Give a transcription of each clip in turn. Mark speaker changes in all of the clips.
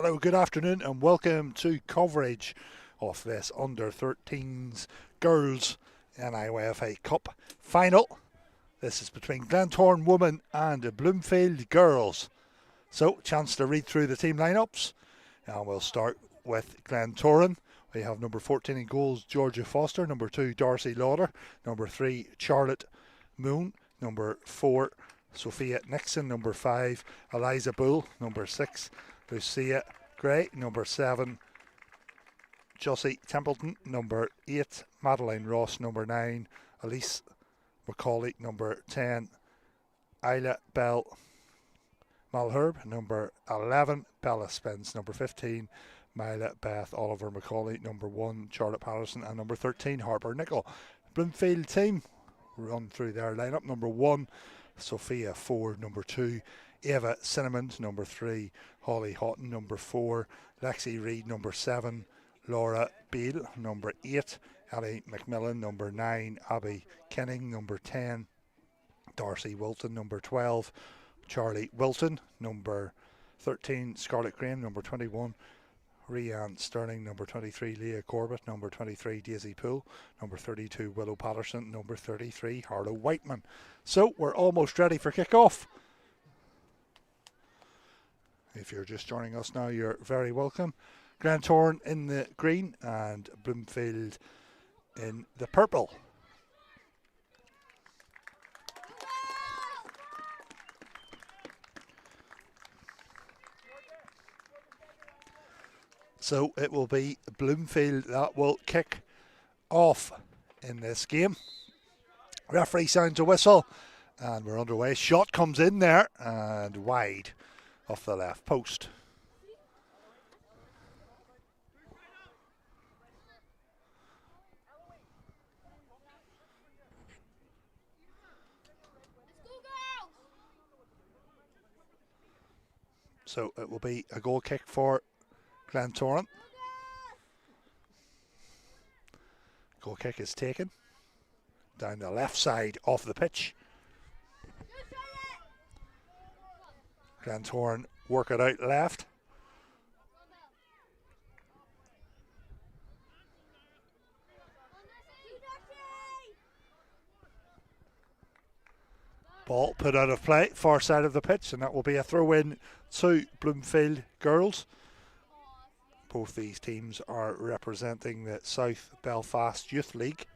Speaker 1: Hello, good afternoon and welcome to coverage of this under-13s girls NIYFA Cup final. This is between Glentoran women and Bloomfield girls. So, chance to read through the team lineups. And we'll start with Glentoran. We have number 14 in goals, Georgia Foster. Number 2, Darcy Lauder. Number 3, Charlotte Moon. Number 4, Sophia Nixon. Number 5, Eliza Bull. Number 6, Lucia Gray. Number 7, Josie Templeton. Number 8, Madeline Ross. Number 9, Elise McCauley. Number 10, Isla Bell Malherbe. Number 11, Bella Spence. Number 15, Myla Beth Oliver McCauley. Number 1, Charlotte Patterson. And number 13, Harper Nicol. Bloomfield team run through their lineup. Number 1, Sophia Ford. Number 2, Ava Cinnamon. Number 3, Holly Houghton. Number 4, Lexi Reid. Number 7, Laura Beale. Number 8, Ellie McMillan. Number 9, Abby Kenning. Number 10, Darcy Wilton. Number 12, Charlie Wilton. Number 13, Scarlett Graham. Number 21, Rianne Sterling. Number 23, Leah Corbett. Number 23, Daisy Poole. Number 32, Willow Patterson. Number 33, Harlow Whiteman. So we're almost ready for kick-off. If you're just joining us now, you're very welcome. Glentoran in the green and Bloomfield in the purple. So it will be Bloomfield that will kick off in this game. Referee sounds a whistle and we're underway. Shot comes in there and wide off the left post. So it will be a goal kick for Glentoran. Goal kick is taken down the left side of the pitch. Glentoran work it out left. Ball put out of play, far side of the pitch, and that will be a throw-in to Bloomfield girls. Both these teams are representing the South Belfast Youth League.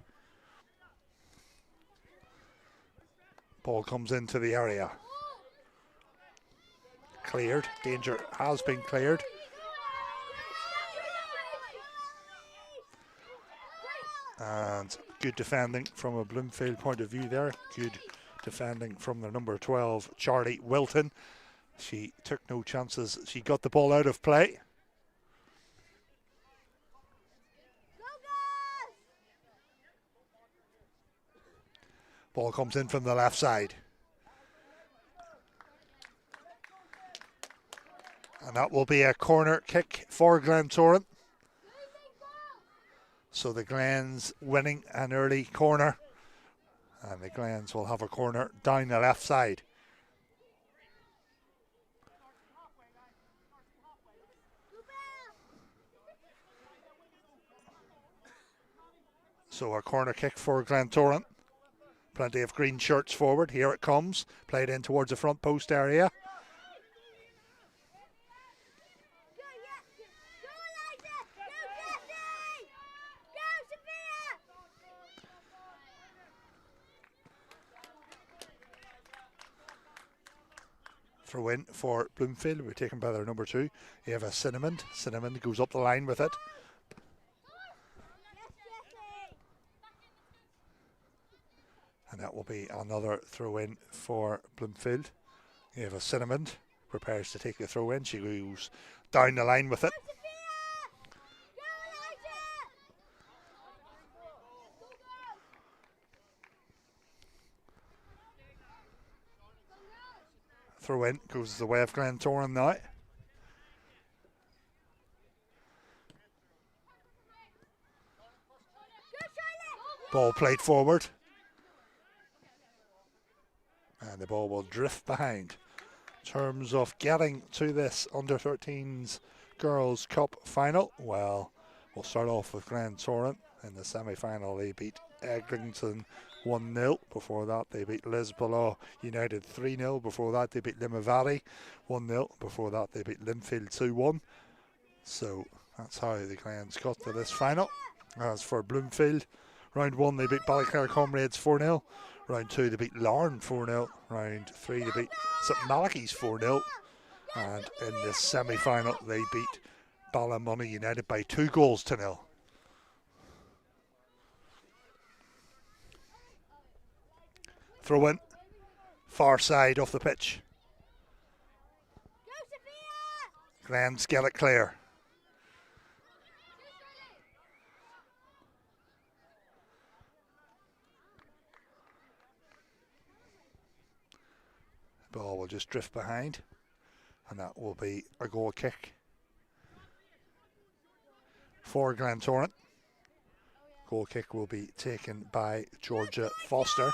Speaker 1: Ball comes into the area. Cleared. Danger has been cleared. And good defending from a Bloomfield point of view there. Good defending from the number 12, Charlie Wilton. She took no chances. She got the ball out of play. Ball comes in from the left side. And that will be a corner kick for Glentoran. So the Glens winning an early corner. And the Glens will have a corner down the left side. So a corner kick for Glentoran. Plenty of green shirts forward. Here it comes. Played in towards the front post area. Throw in for Bloomfield. We're taken by their number 2. Ava Cinnamon. Cinnamon goes up the line with it. And that will be another throw in for Bloomfield. Ava Cinnamon prepares to take the throw in. She goes down the line with it. Throw in goes the way of Glentoran now. Ball played forward. And the ball will drift behind. In terms of getting to this under-13s Girls Cup Final. Well, we'll start off with Glentoran. In the semi-final, they beat Eglinton 1-0. Before that, they beat Lisbon United 3-0. Before that, they beat Limavady 1-0. Before that, they beat Bloomfield 2-1. So that's how the Glens got to this final. As for Bloomfield, round 1 they beat Ballyclare Comrades 4-0. Round 2 they beat Larne 4-0. Round 3 they beat St Malachy's 4-0. And in the semi-final they beat Ballymoney United by 2-0. Throw in, far side of the pitch. Glens get it clear. Ball will just drift behind, and that will be a goal kick for Glentoran. Goal kick will be taken by Georgia Foster.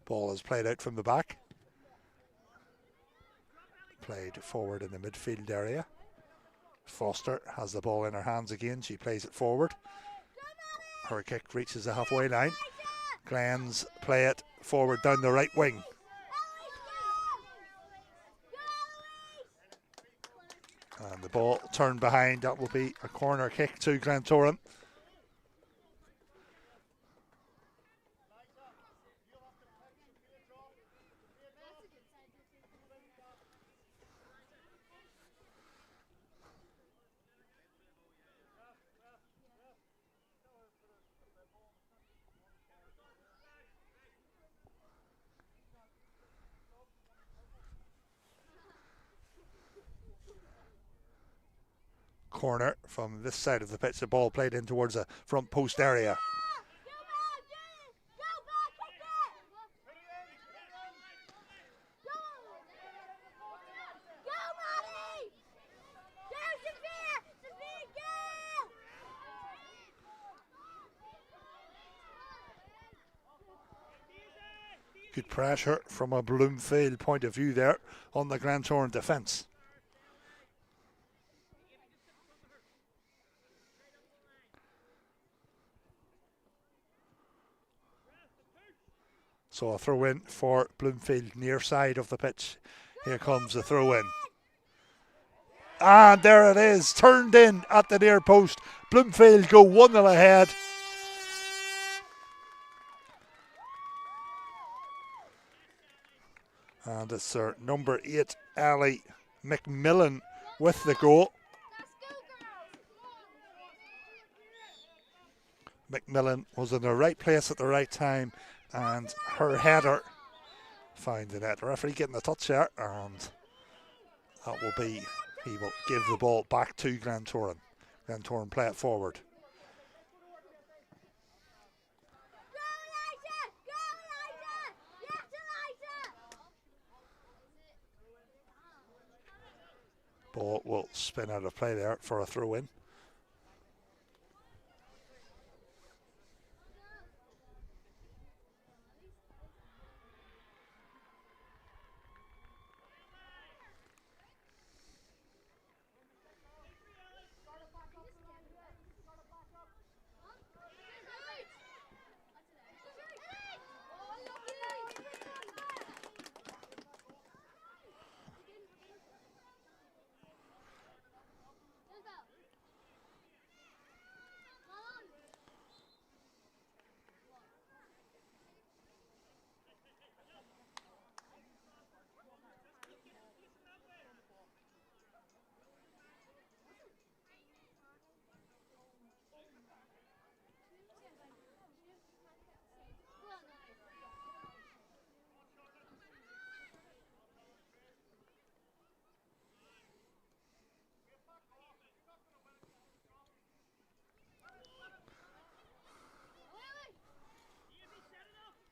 Speaker 1: Ball is played out from the back. Played forward in the midfield area. Foster has the ball in her hands again. She plays it forward. Her kick reaches the halfway line. Glens play it forward down the right wing. And the ball turned behind. That will be a corner kick to Glentoran. Corner from this side of the pitch. The ball played in towards the front post area. Good pressure from a Bloomfield point of view there on the Glentoran defence. So a throw in for Bloomfield near side of the pitch. Here comes the throw in. And there it is, turned in at the near post. Bloomfield go 1-0 ahead. And it's their number 8, Ali McMillan, with the goal. McMillan was in the right place at the right time, and her header found the net. The referee getting the touch there, and that will be, he will give the ball back to Glentoran. Glentoran play it forward. Ball will spin out of play there for a throw in.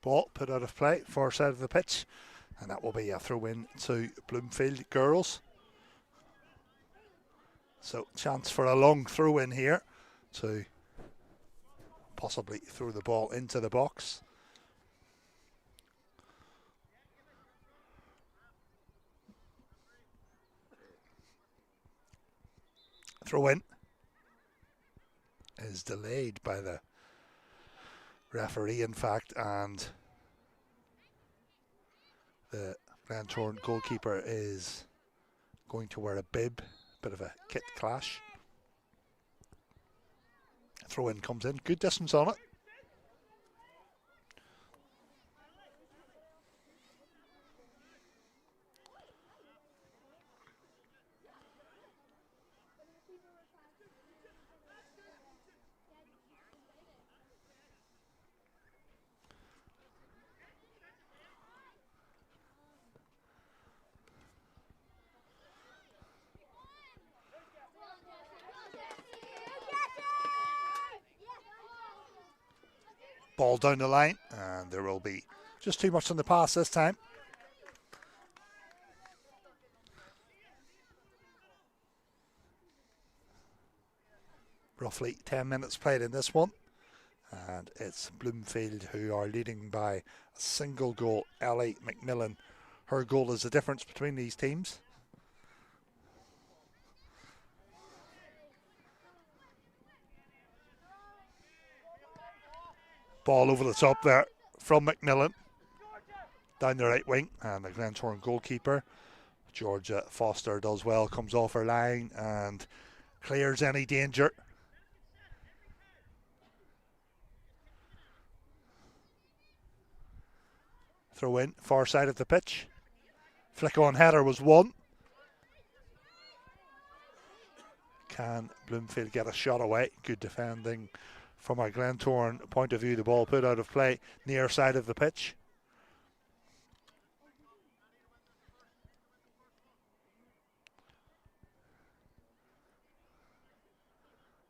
Speaker 1: Ball put out of play, far side of the pitch, and that will be a throw in to Bloomfield girls. So chance for a long throw in here to possibly throw the ball into the box. Throw in is delayed by the referee, in fact, and the Glentoran goalkeeper is going to wear a bib. Bit of a kit clash. Throw in comes in. Good distance on it. Ball down the line, and there will be just too much on the pass this time. Roughly 10 minutes played in this one, and it's Bloomfield who are leading by a single goal. Ellie McMillan, her goal is the difference between these teams. Ball over the top there from McMillan. Down the right wing, and the Glentoran goalkeeper, Georgia Foster, does well, comes off her line and clears any danger. Throw in, far side of the pitch. Flick on header was won. Can Bloomfield get a shot away? Good defending from a Glentoran point of view. The ball put out of play near side of the pitch.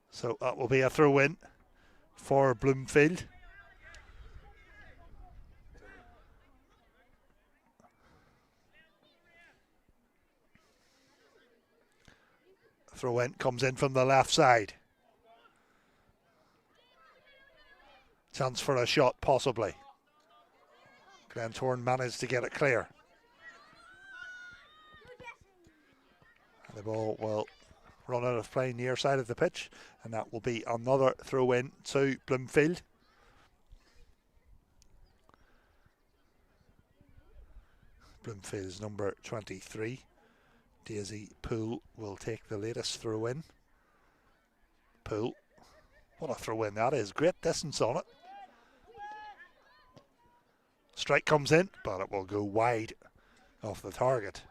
Speaker 1: So that will be a throw in for Bloomfield. Throw in comes in from the left side. Chance for a shot, possibly. Glentoran managed to get it clear. The ball will run out of play near side of the pitch, and that will be another throw in to Bloomfield. Bloomfield's number 23, Daisy Poole, will take the latest throw in. Poole, what a throw in that is, great distance on it. Strike comes in, but it will go wide off the target.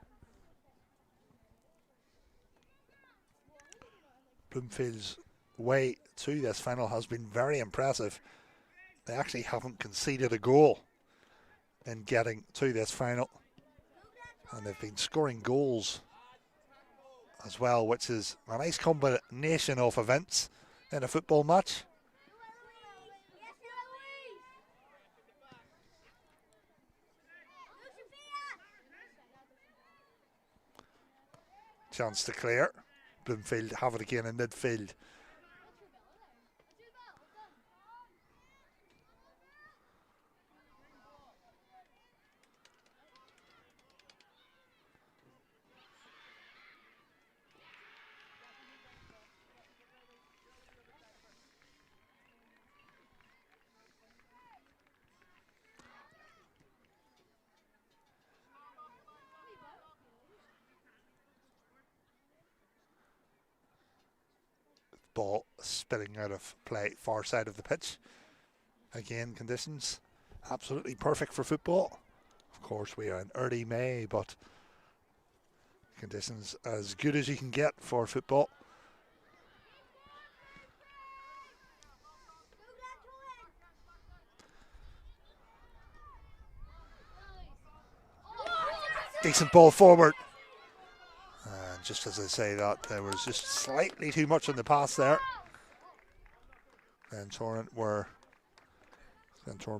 Speaker 1: Bloomfield's way to this final has been very impressive. They actually haven't conceded a goal in getting to this final, and they've been scoring goals as well, which is a nice combination of events in a football match. Chance to clear. Bloomfield have it again in midfield. Ball spilling out of play, far side of the pitch. Again, conditions absolutely perfect for football. Of course, we are in early May, but conditions as good as you can get for football. Decent ball forward. And just as I say that, there was just slightly too much on the pass there. And Glentoran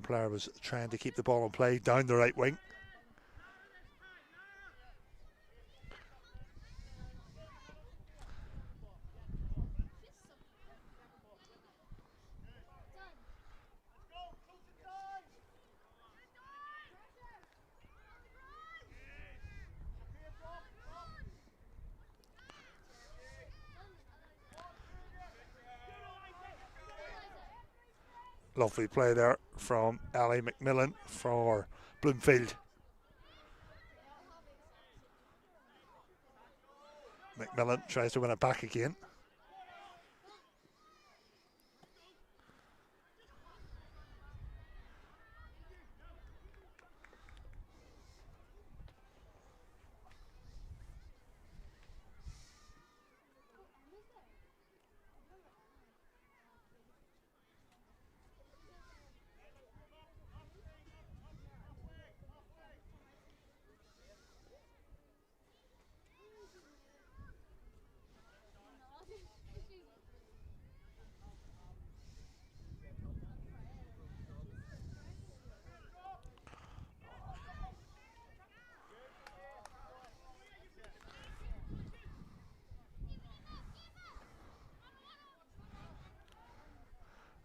Speaker 1: player was trying to keep the ball in play down the right wing. Lovely play there from Ali McMillan for Bloomfield. McMillan tries to win it back again.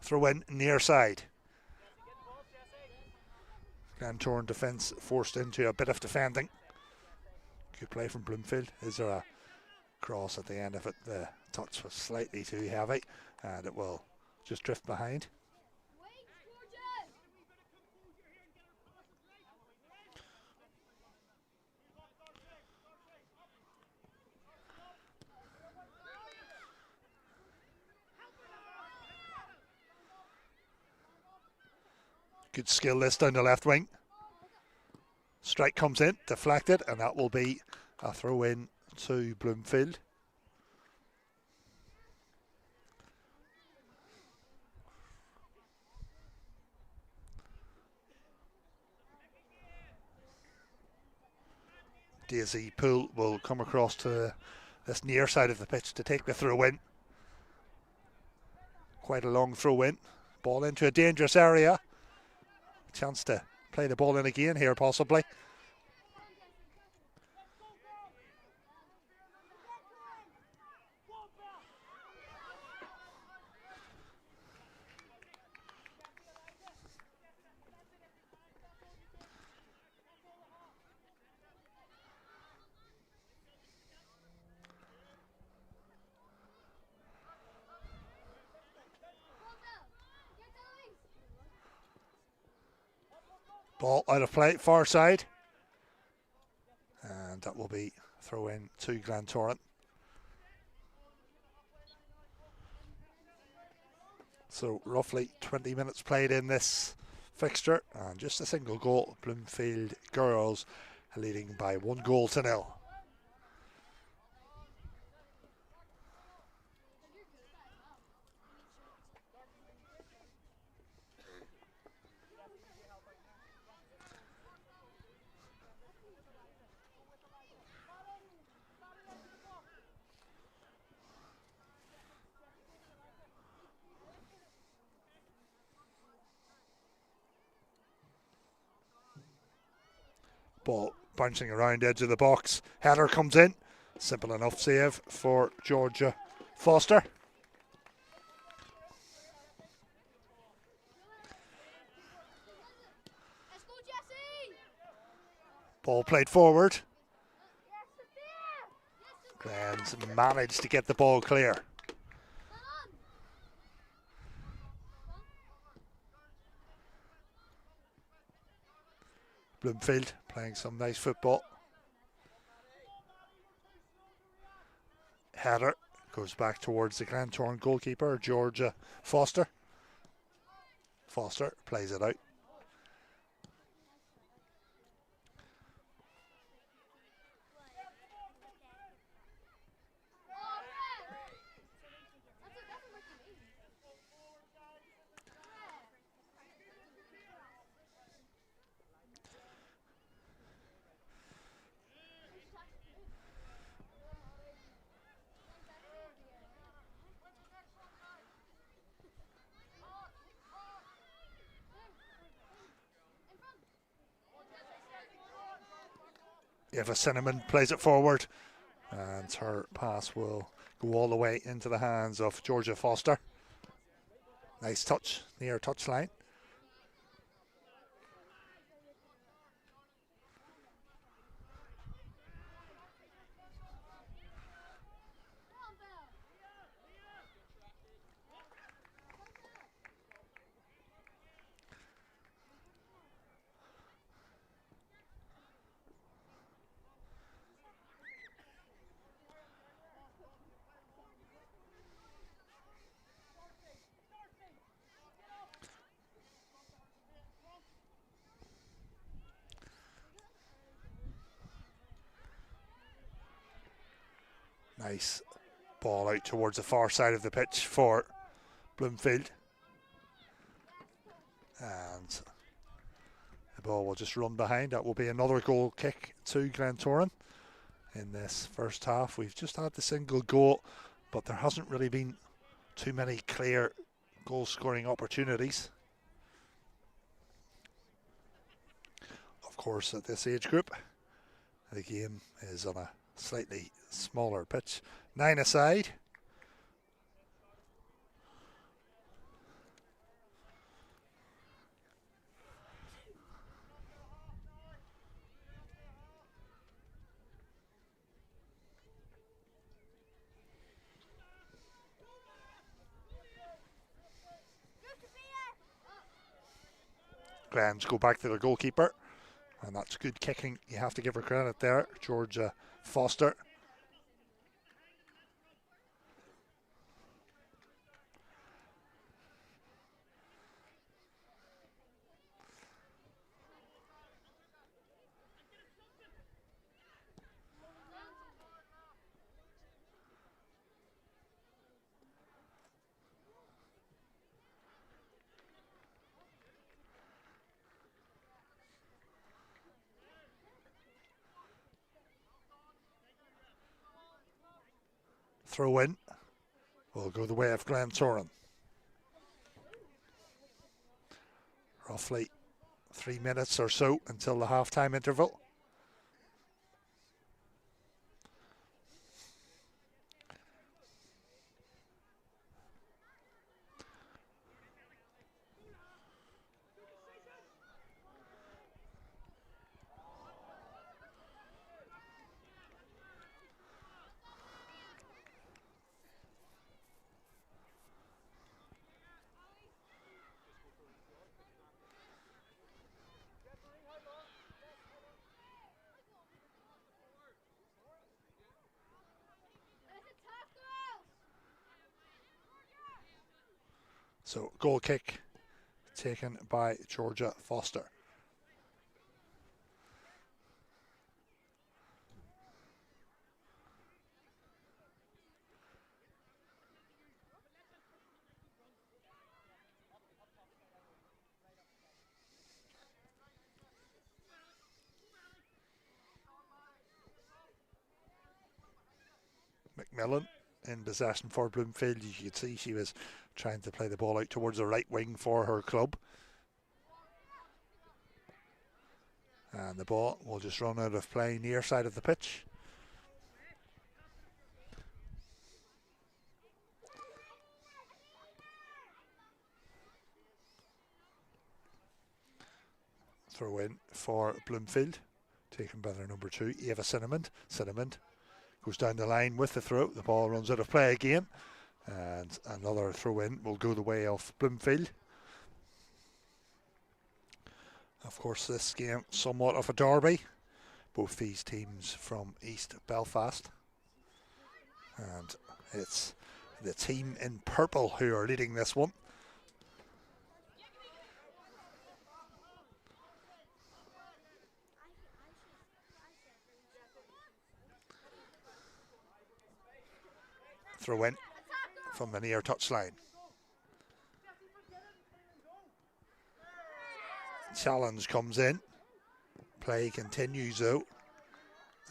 Speaker 1: Throw in near side. Glentoran defence forced into a bit of defending. Good play from Bloomfield. Is there a cross at the end of it? The touch was slightly too heavy and it will just drift behind. Good skill this down the left wing. Strike comes in, deflected, and that will be a throw in to Bloomfield. Daisy Poole will come across to this near side of the pitch to take the throw in. Quite a long throw in. Ball into a dangerous area. Chance to play the ball in again here possibly. Ball out of play, far side. And that will be throw in to Glentoran. So roughly 20 minutes played in this fixture and just a single goal. Bloomfield girls leading by 1-0. Ball bouncing around edge of the box. Header comes in. Simple enough save for Georgia Foster. Ball played forward. Glens managed to get the ball clear. Bloomfield playing some nice football. Header goes back towards the Glentoran goalkeeper, Georgia Foster. Foster plays it out. Eva Cinnamon plays it forward and her pass will go all the way into the hands of Georgia Foster. Nice touch near touchline. Nice ball out towards the far side of the pitch for Bloomfield. And the ball will just run behind. That will be another goal kick to Glentoran. In this first half, we've just had the single goal, but there hasn't really been too many clear goal scoring opportunities. Of course, at this age group, the game is on a slightly smaller pitch. 9 aside. Glens go back to their goalkeeper, and that's good kicking. You have to give her credit there, Georgia Foster. Throw in will go the way of Glentoran. Roughly 3 minutes or so until the half-time interval. So goal kick taken by Georgia Foster. McMillan in possession for Bloomfield. You could see she was trying to play the ball out towards the right wing for her club. And the ball will just run out of play near side of the pitch. Throw in for Bloomfield, taken by their number 2, Eva Cinnamon. Cinnamon goes down the line with the throw. The ball runs out of play again. And another throw in will go the way of Bloomfield. Of course, this game somewhat of a derby. Both these teams from East Belfast. And it's the team in purple who are leading this one. Throw in from the near touchline. Challenge comes in. Play continues though.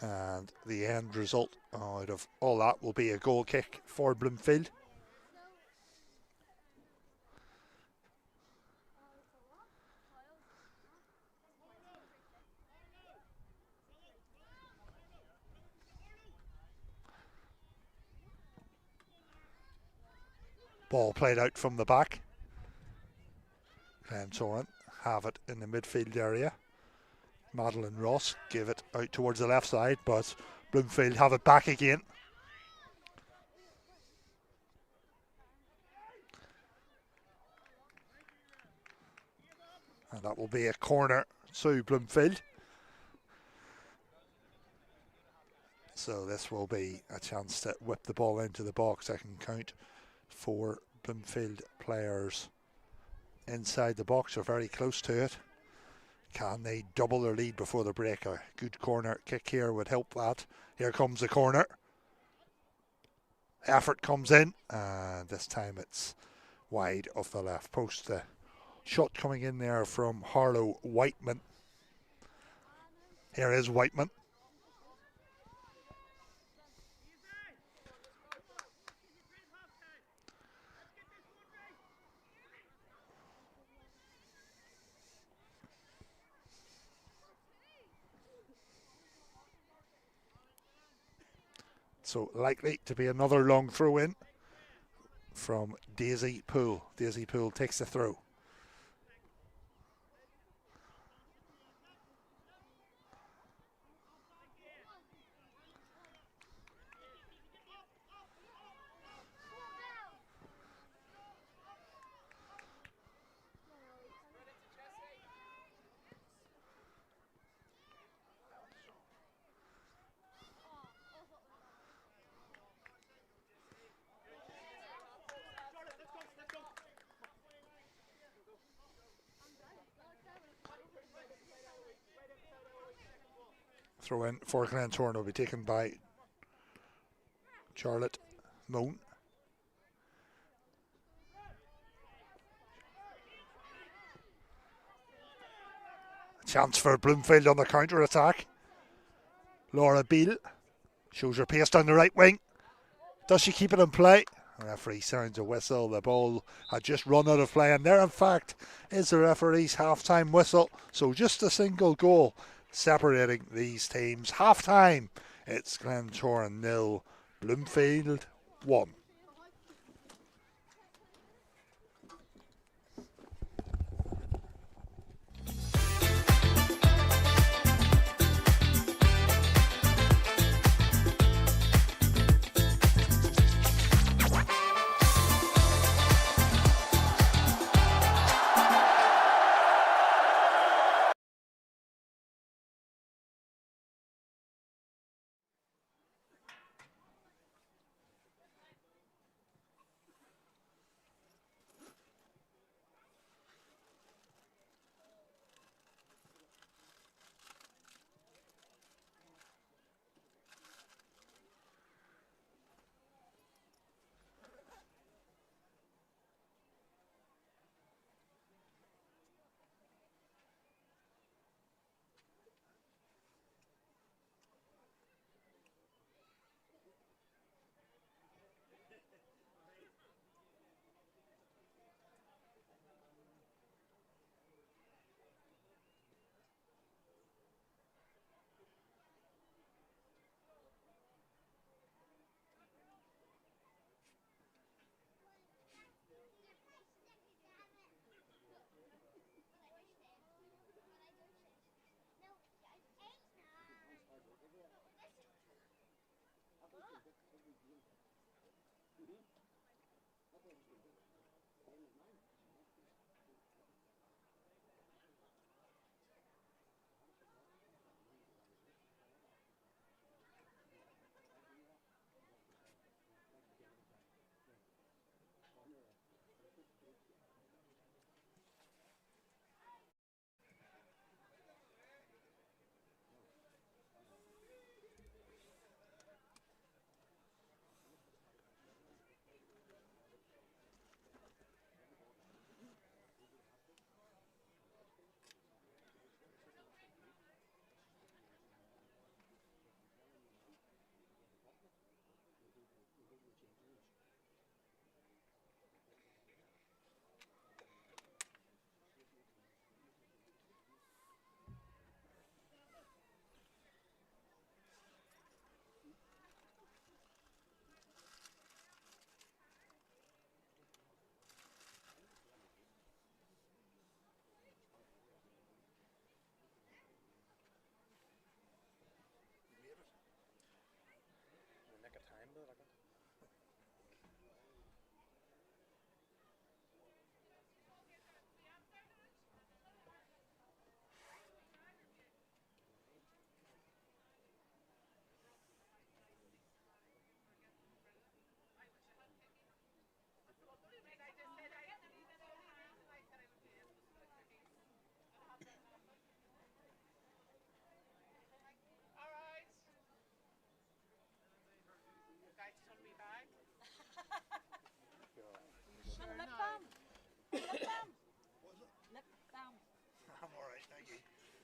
Speaker 1: And the end result out of all that will be a goal kick for Bloomfield. Ball played out from the back. Glentoran have it in the midfield area. Madeline Ross give it out towards the left side, but Bloomfield have it back again. And that will be a corner to Bloomfield. So this will be a chance to whip the ball into the box. I can count 4 Bloomfield players inside the box, or very close to it. Can they double their lead before the break? A good corner kick here would help that. Here comes the corner. effort comes in, and this time it's wide of the left post. The shot coming in there from Harlow Whiteman. Here is Whiteman. So likely to be another long throw in from Daisy Poole. Daisy Poole takes the throw. Throw in for Glentoran will be taken by Charlotte Moan. Chance for Bloomfield on the counter attack. Laura Beale shows her pace down the right wing. Does she keep it in play? The referee sounds a whistle. The ball had just run out of play, and there, in fact, is the referee's half-time whistle. So just a single goal separating these teams. Half-time, it's Glentoran 0, Bloomfield 1.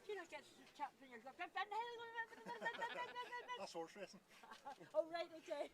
Speaker 1: That's horse racing.
Speaker 2: Oh, right, okay.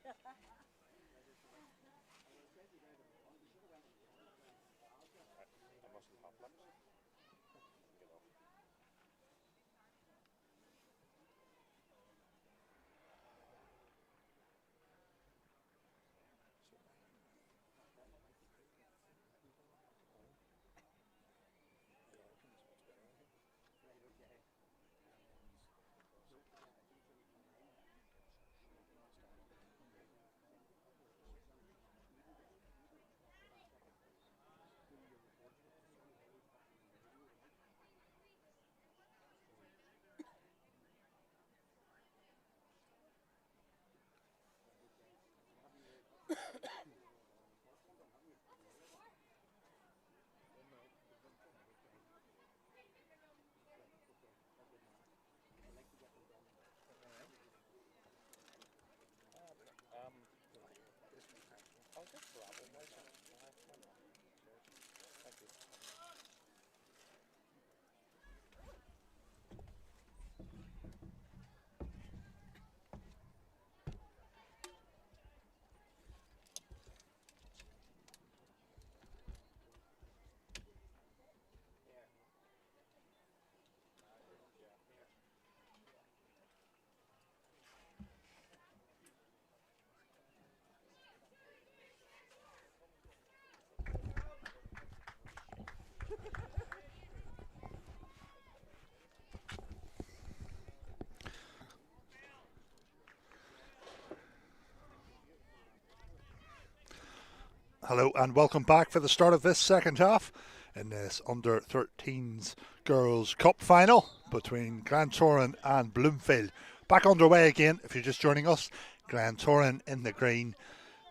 Speaker 1: Hello and welcome back for the start of this second half in this under 13s Girls Cup final between Glentoran and Bloomfield. Back underway again if you're just joining us. Glentoran in the green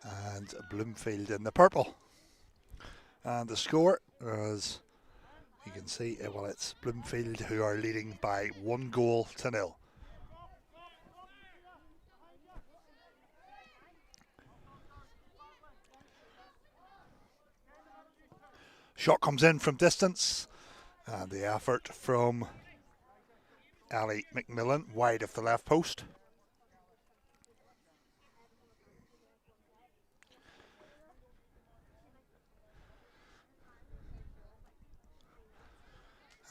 Speaker 1: and Bloomfield in the purple. And the score, as you can see, well, it's Bloomfield who are leading by 1-0. Shot comes in from distance, and the effort from Ali McMillan wide of the left post.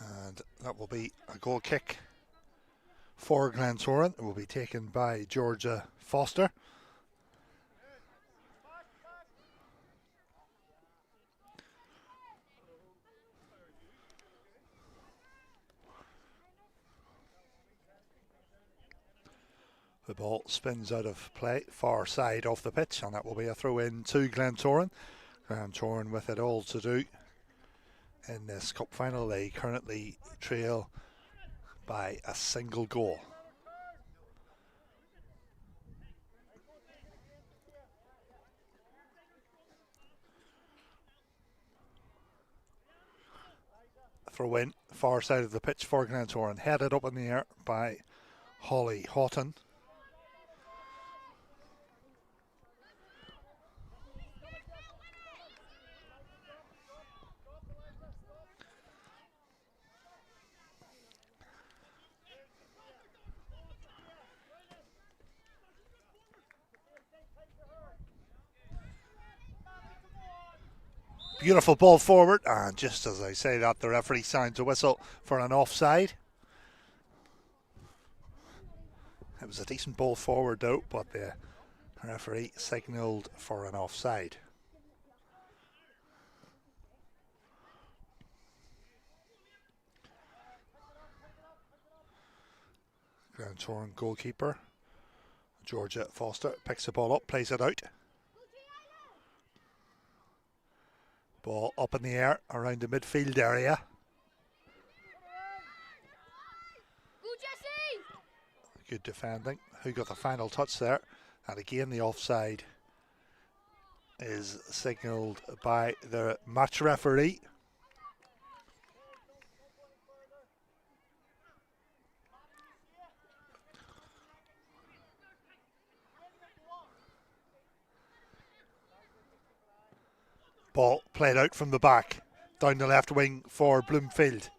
Speaker 1: And that will be a goal kick for Glentoran. It will be taken by Georgia Foster. The ball spins out of play, far side of the pitch, and that will be a throw in to Glentoran. Glentoran with it all to do in this cup final. They currently trail by a single goal. Throw in, far side of the pitch for Glentoran, headed up in the air by Holly Houghton. Beautiful ball forward, and just as I say that, the referee signs a whistle for an offside. It was a decent ball forward though, but the referee signalled for an offside. Glentoran goalkeeper Georgia Foster picks the ball up, plays it out. Ball up in the air around the midfield area. Good defending. Who got the final touch there? And again the offside is signalled by the match referee. Ball played out from the back, down the left wing for Bloomfield.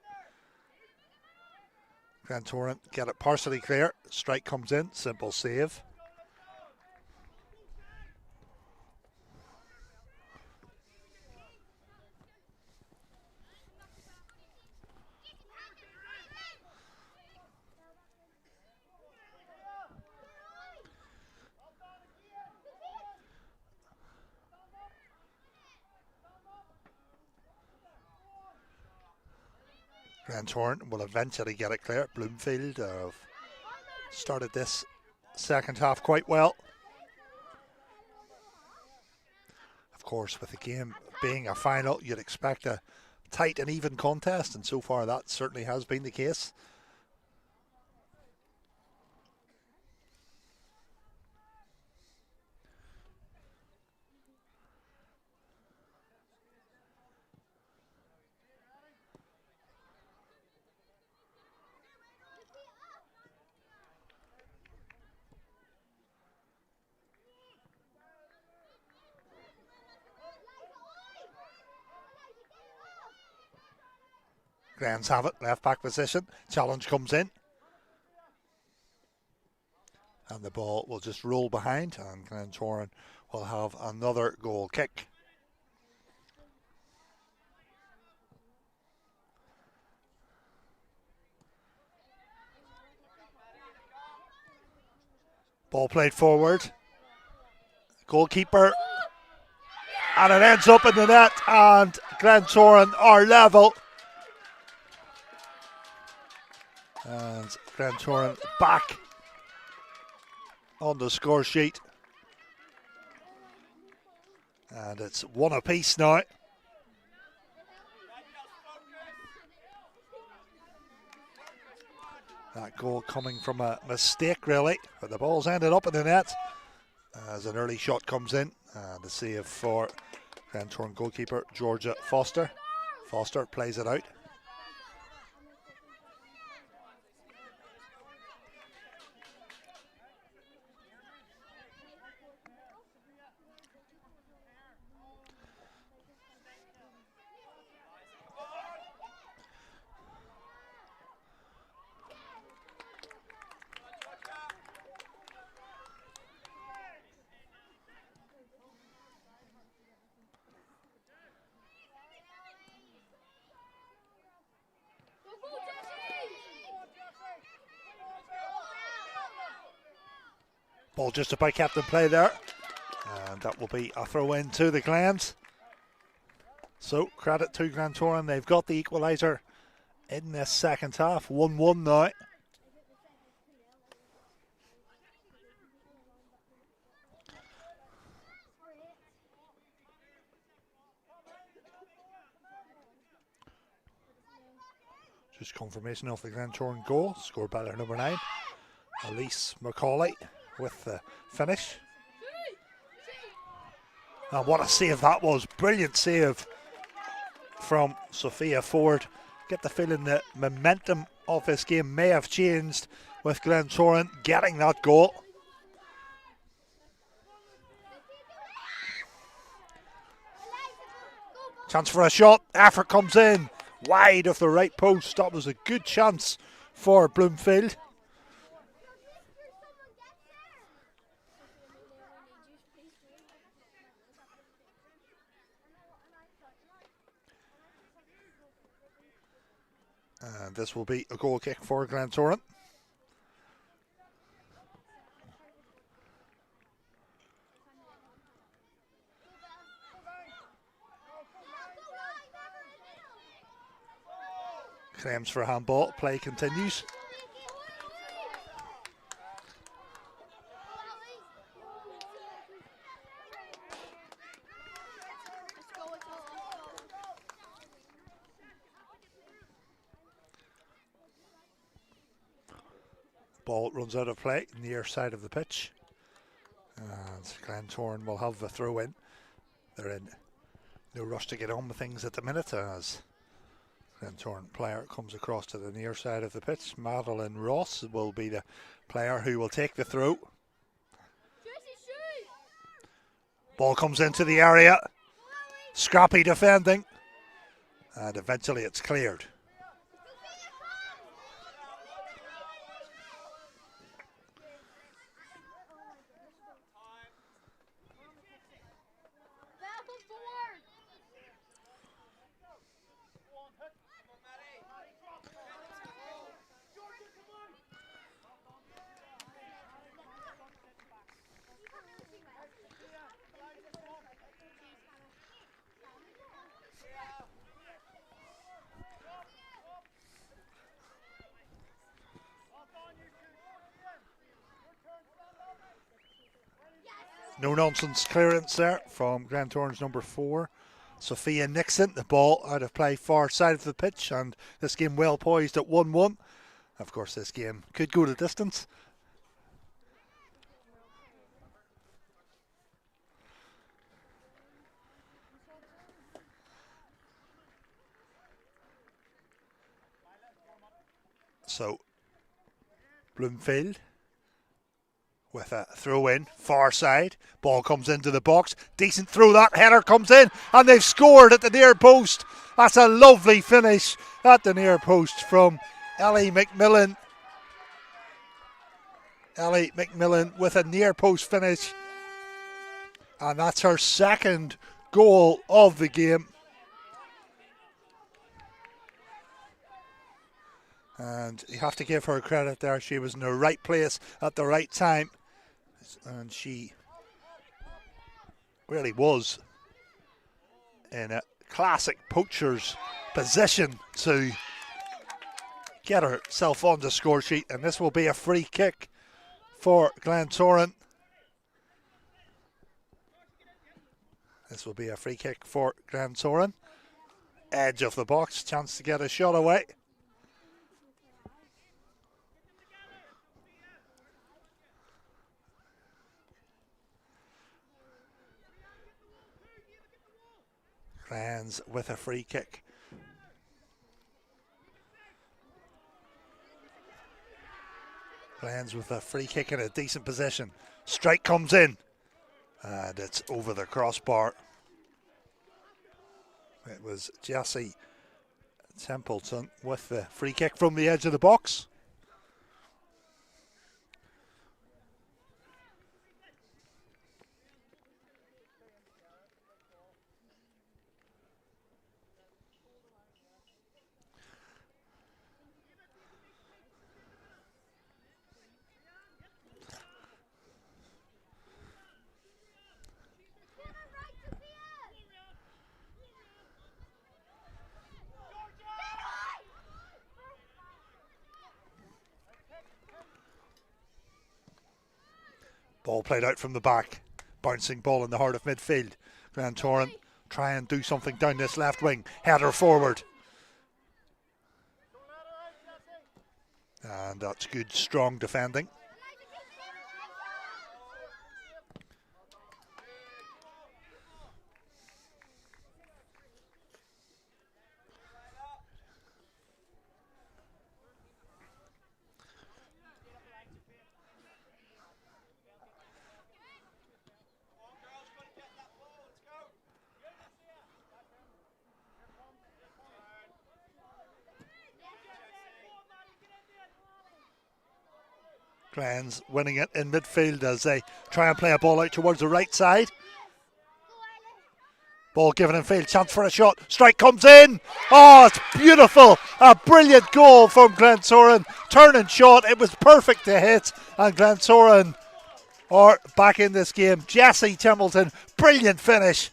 Speaker 1: Glentoran get it partially clear. Strike comes in, simple save. Glentoran will eventually get it clear. Bloomfield have started this second half quite well. Of course, with the game being a final, you'd expect a tight and even contest, and so far that certainly has been the case. Glens have it, left back position. Challenge comes in. And the ball will just roll behind, and Glentoran will have another goal kick. Ball played forward. Goalkeeper. And it ends up in the net, and Glentoran are level. And Glentoran back on the score sheet. And it's one apiece now. That goal coming from a mistake, really, but the ball's ended up in the net as an early shot comes in. And the save for Glentoran goalkeeper Georgia Foster. Foster plays it out. Ball just about kept in play there, and that will be a throw in to the Glens. So credit to Glentoran, they've got the equaliser in this second half, 1-1 now. Just confirmation of the Glentoran goal, scored by their number 9, Elise Macaulay, with the finish. And what a save that was. Brilliant save from Sophia Ford. Get the feeling that momentum of this game may have changed with Glentoran getting that goal. Chance for a shot. Effort comes in. Wide of the right post. That was a good chance for Bloomfield. And this will be a goal kick for Glentoran. Claims for a handball. Play continues. Ball runs out of play, near side of the pitch. And Glentoran will have the throw in. They're in no rush to get on with things at the minute as Glentoran player comes across to the near side of the pitch. Madeline Ross will be the player who will take the throw. Ball comes into the area. Scrappy defending. And eventually it's cleared. No nonsense clearance there from Glentoran's number 4. Sophia Nixon, the ball out of play far side of the pitch, and this game well poised at 1-1. Of course, this game could go the distance. So, Bloomfield with a throw in, far side. Ball comes into the box. Decent throw, that header comes in, and they've scored at the near post. That's a lovely finish at the near post from Ellie McMillan. Ellie McMillan with a near post finish. And that's her second goal of the game. And you have to give her credit there. She was in the right place at the right time. And she really was in a classic poacher's position to get herself on the score sheet. And this will be a free kick for Glentoran. This will be a free kick for Glentoran. Edge of the box, chance to get a shot away. Glens with a free kick. Glens with a free kick in a decent position. Strike comes in. And it's over the crossbar. It was Jessie Templeton with the free kick from the edge of the box. Ball played out from the back. Bouncing ball in the heart of midfield. Glentoran try and do something down this left wing. Header forward. And that's good, strong defending. Glens winning it in midfield as they try and play a ball out towards the right side. Ball given in field, chance for a shot. Strike comes in. Oh, it's beautiful. A brilliant goal from Glentoran. Turn and shot. It was perfect to hit. And Glentoran are back in this game. Jessie Templeton, brilliant finish.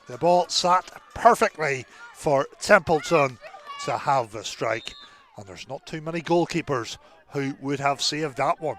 Speaker 1: The ball sat perfectly for Templeton to have the strike. And there's not too many goalkeepers who would have saved that one.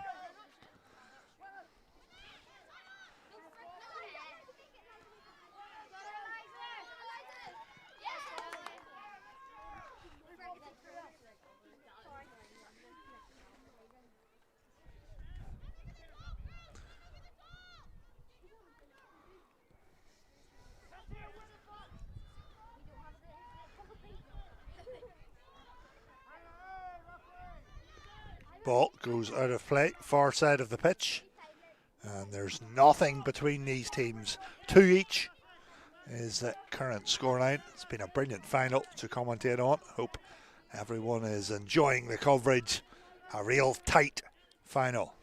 Speaker 1: Ball goes out of play, far side of the pitch. And there's nothing between these teams. 2 each is the current scoreline. It's been a brilliant final to commentate on. Hope everyone is enjoying the coverage. A real tight final.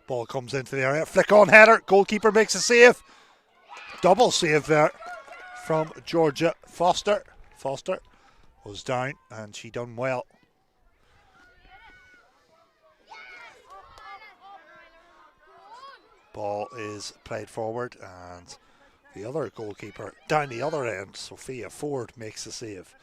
Speaker 1: Ball comes into the area. Flick on header. Goalkeeper makes a save. Double save there from Georgia Foster. Foster was down and she done well. Ball is played forward and The other goalkeeper down the other end, Sophia Ford, makes the save.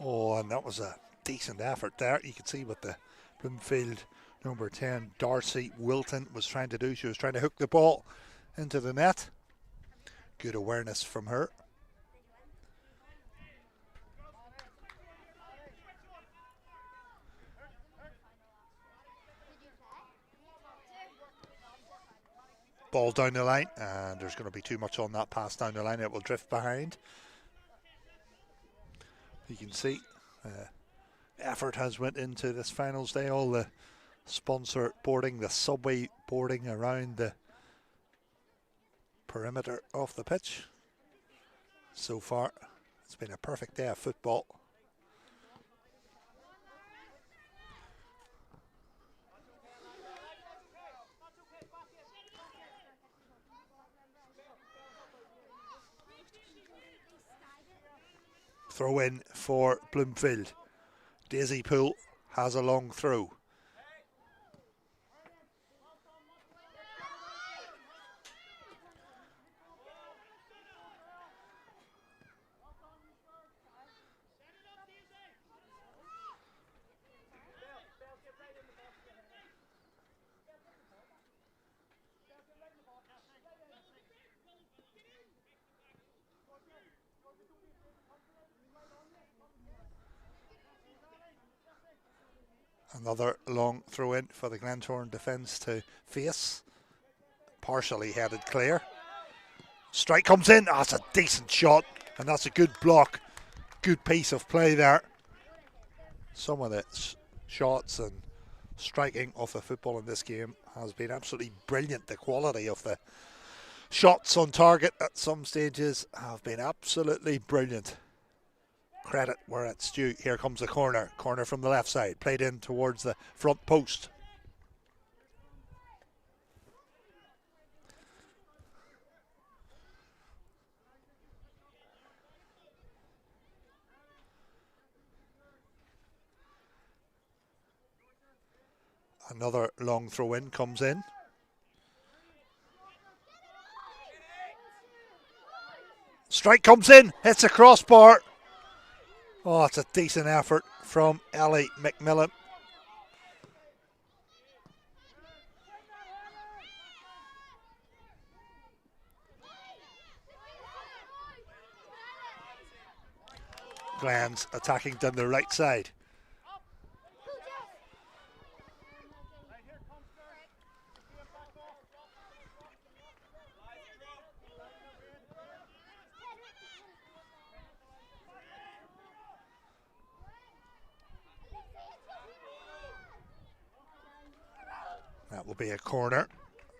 Speaker 1: Oh, and that was a decent effort there. You can see what the Bloomfield number 10, Darcy Wilton, was trying to do. She was trying to hook the ball into the net. Good awareness from her. Ball down the line, and there's going to be too much on that pass down the line. It will drift behind. You can see effort has went into this finals day. All the sponsor boarding, the subway boarding around the perimeter of the pitch. So far, it's been a perfect day of football. Throw in for Bloomfield. Daisy Poole has a long throw. Another long throw in for the Glentoran defence to face. Partially headed clear. Strike comes in. That's a decent shot, and that's a good block. Good piece of play there. Some of the shots and striking of the football in this game has been absolutely brilliant. The quality of the shots on target at some stages have been absolutely brilliant. Credit where it's due. Here comes the corner. Corner from the left side. Played in towards the front post. Another long throw in comes in. Strike comes in. Hits a crossbar. Oh, it's a decent effort from Ellie McMillan. Glens attacking down the right side. That will be a corner.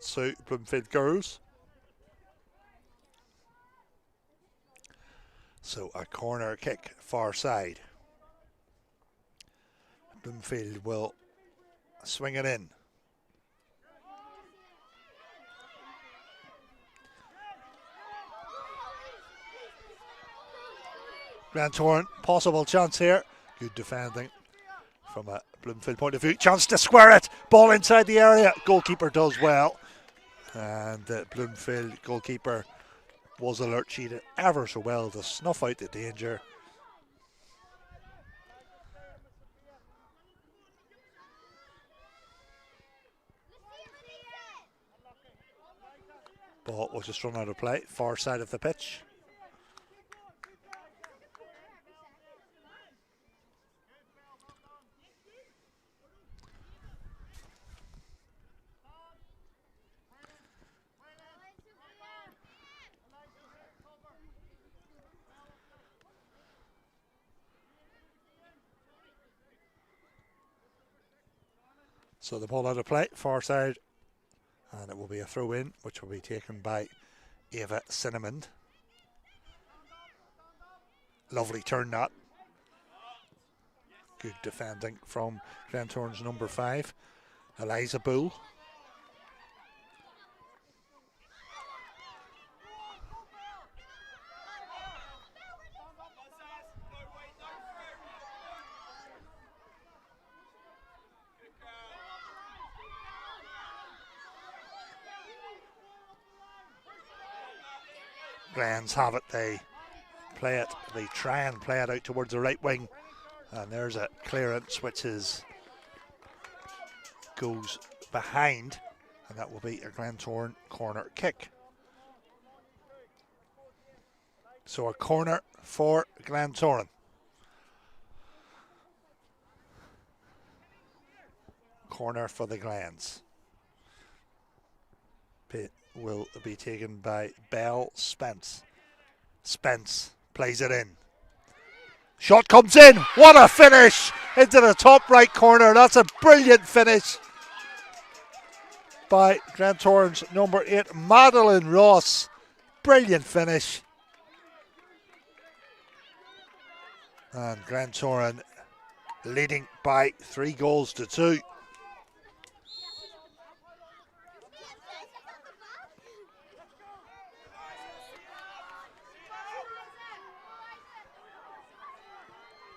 Speaker 1: So Bloomfield girls. So a corner kick far side. Bloomfield will swing it in. Glentoran, possible chance here. Good defending from a Bloomfield point of view. Chance to square it. Ball inside the area. Goalkeeper does well. And the Bloomfield goalkeeper was alert. She did ever so well to snuff out the danger. Ball was just run out of play. Far side of the pitch. So the ball out of play, far side, And it will be a throw in, which will be taken by Ava Cinnamon. Lovely turn that. Good defending from Glentoran's number 5, Eliza Bull. Glens have it, they play it, they try and play it out towards the right wing, and there's a clearance which goes behind, and that will be a Glentoran corner kick. So a corner for Glentoran. Corner for the Glens. It will be taken by Belle Spence. Spence plays it in. Shot comes in. What a finish into the top right corner. That's a brilliant finish by Glentoran's number 8, Madeline Ross. Brilliant finish. And Glentoran leading by 3-2.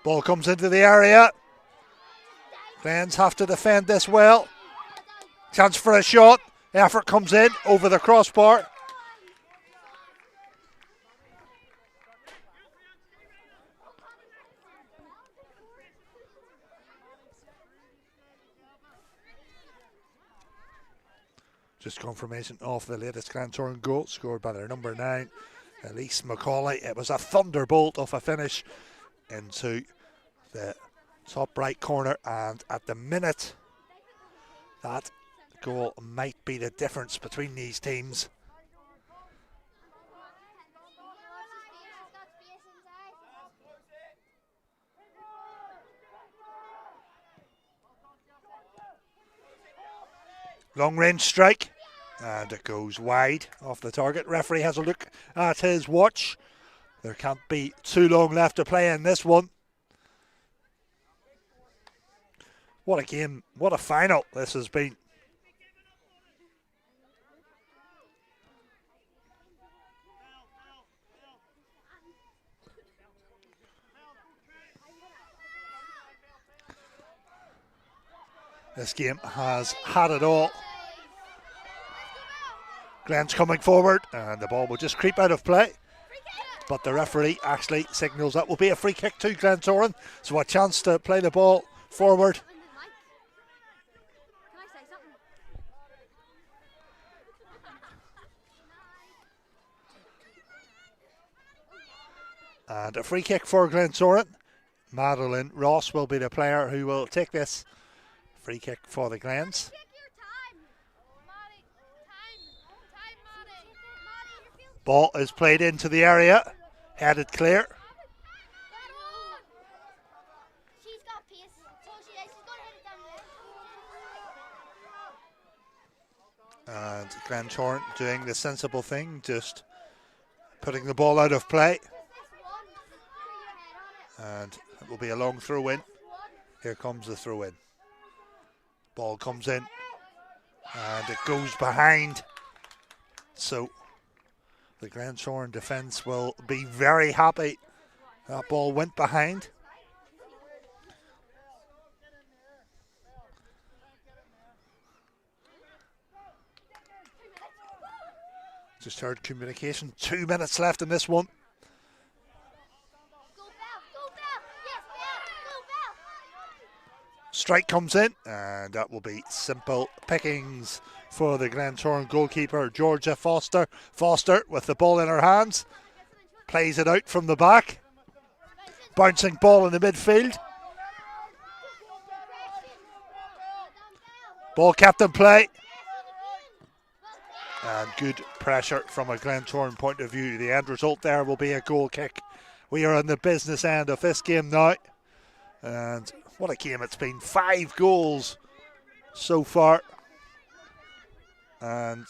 Speaker 1: Ball comes into the area. Glens have to defend this well. Chance for a shot. Effort comes in over the crossbar. Just confirmation of the latest Glentoran goal scored by their number 9, Elise McCauley. It was a thunderbolt of a finish into the top right corner, and at the minute that goal might be the difference between these teams. Long range strike, and it goes wide off the target. Referee has a look at his watch. There can't be too long left to play in this one. What a game, what a final this has been. This game has had it all. Glenn's coming forward, and the ball will just creep out of play. But the referee actually signals that will be a free kick to Glentoran. So a chance to play the ball forward. And a free kick for Glentoran. Madeline Ross will be the player who will take this free kick for the Glens. Ball is played into the area, headed clear. And Glentoran doing the sensible thing, just putting the ball out of play. And it will be a long throw in. Here comes the throw in. Ball comes in, and it goes behind. So the Glentoran defence will be very happy. That ball went behind. Just heard communication. 2 minutes left in this one. Strike comes in, and that will be simple pickings for the Glentoran goalkeeper, Georgia Foster. Foster with the ball in her hands, plays it out from the back. Bouncing ball in the midfield. Ball kept in play. And good pressure from a Glentoran point of view. The end result there will be a goal kick. We are on the business end of this game now. And what a game it's been. 5 goals so far. and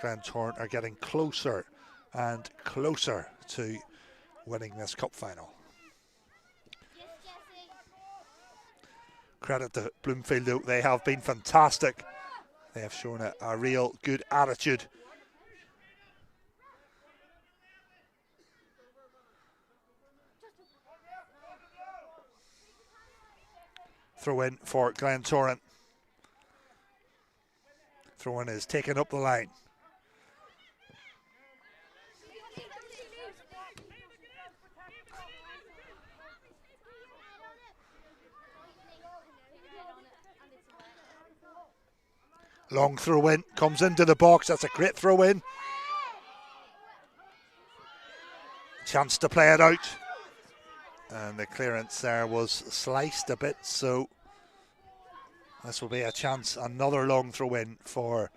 Speaker 1: Glentoran are getting closer and closer to winning this cup final. Credit to Bloomfield though, they have been fantastic. They have shown a real good attitude. Throw in for Glentoran. Throw in is taken up the line. Long throw in, comes into the box. That's a great throw in. Chance to play it out. And the clearance there was sliced a bit, so this will be a chance, another long throw in for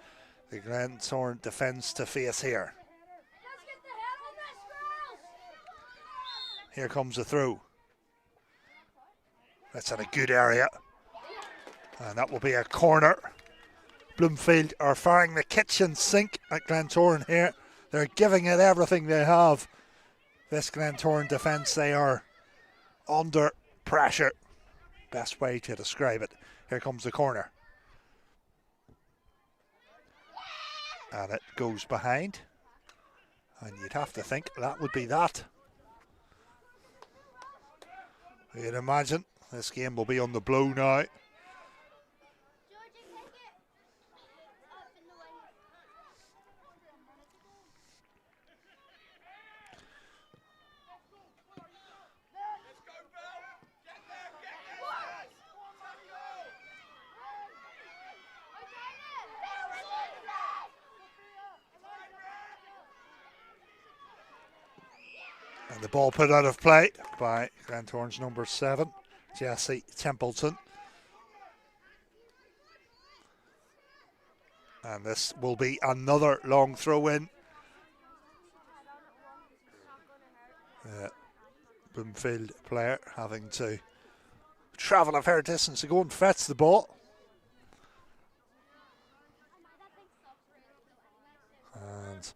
Speaker 1: the Glentoran defence to face here. Here comes the throw. That's in a good area. And that will be a corner. Bloomfield are firing the kitchen sink at Glentoran here. They're giving it everything they have. This Glentoran defence, they are under pressure. Best way to describe it. Here comes the corner. And it goes behind. And you'd have to think that would be that. You'd imagine this game will be on the blow now. And the ball put out of play by Glentoran's number 7, Jesse Templeton. And this will be another long throw in. Bloomfield player having to travel a fair distance to go and fetch the ball. And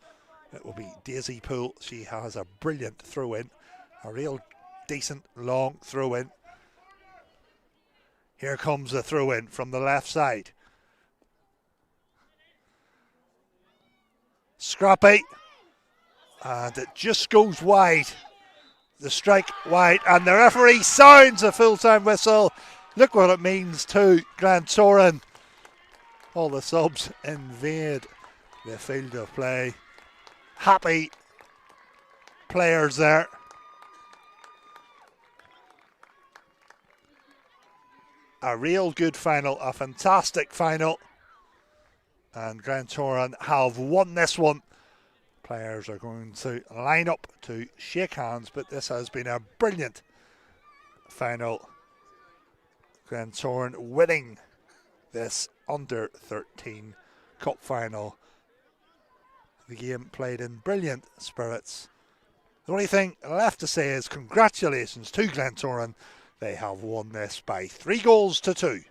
Speaker 1: it will be Daisy Poole. She has a brilliant throw in, a real decent long throw in. Here comes the throw in from the left side. Scrappy, and it just goes wide. The strike wide, and the referee sounds a full-time whistle. Look what it means to Glentoran. All the subs invade the field of play. Happy players there. A real good final, a fantastic final. And Glentoran have won this one. Players are going to line up to shake hands, but this has been a brilliant final. Glentoran winning this under-13 cup final. The game played in brilliant spirits. The only thing left to say is congratulations to Glentoran. They have won this by 3 goals to 2.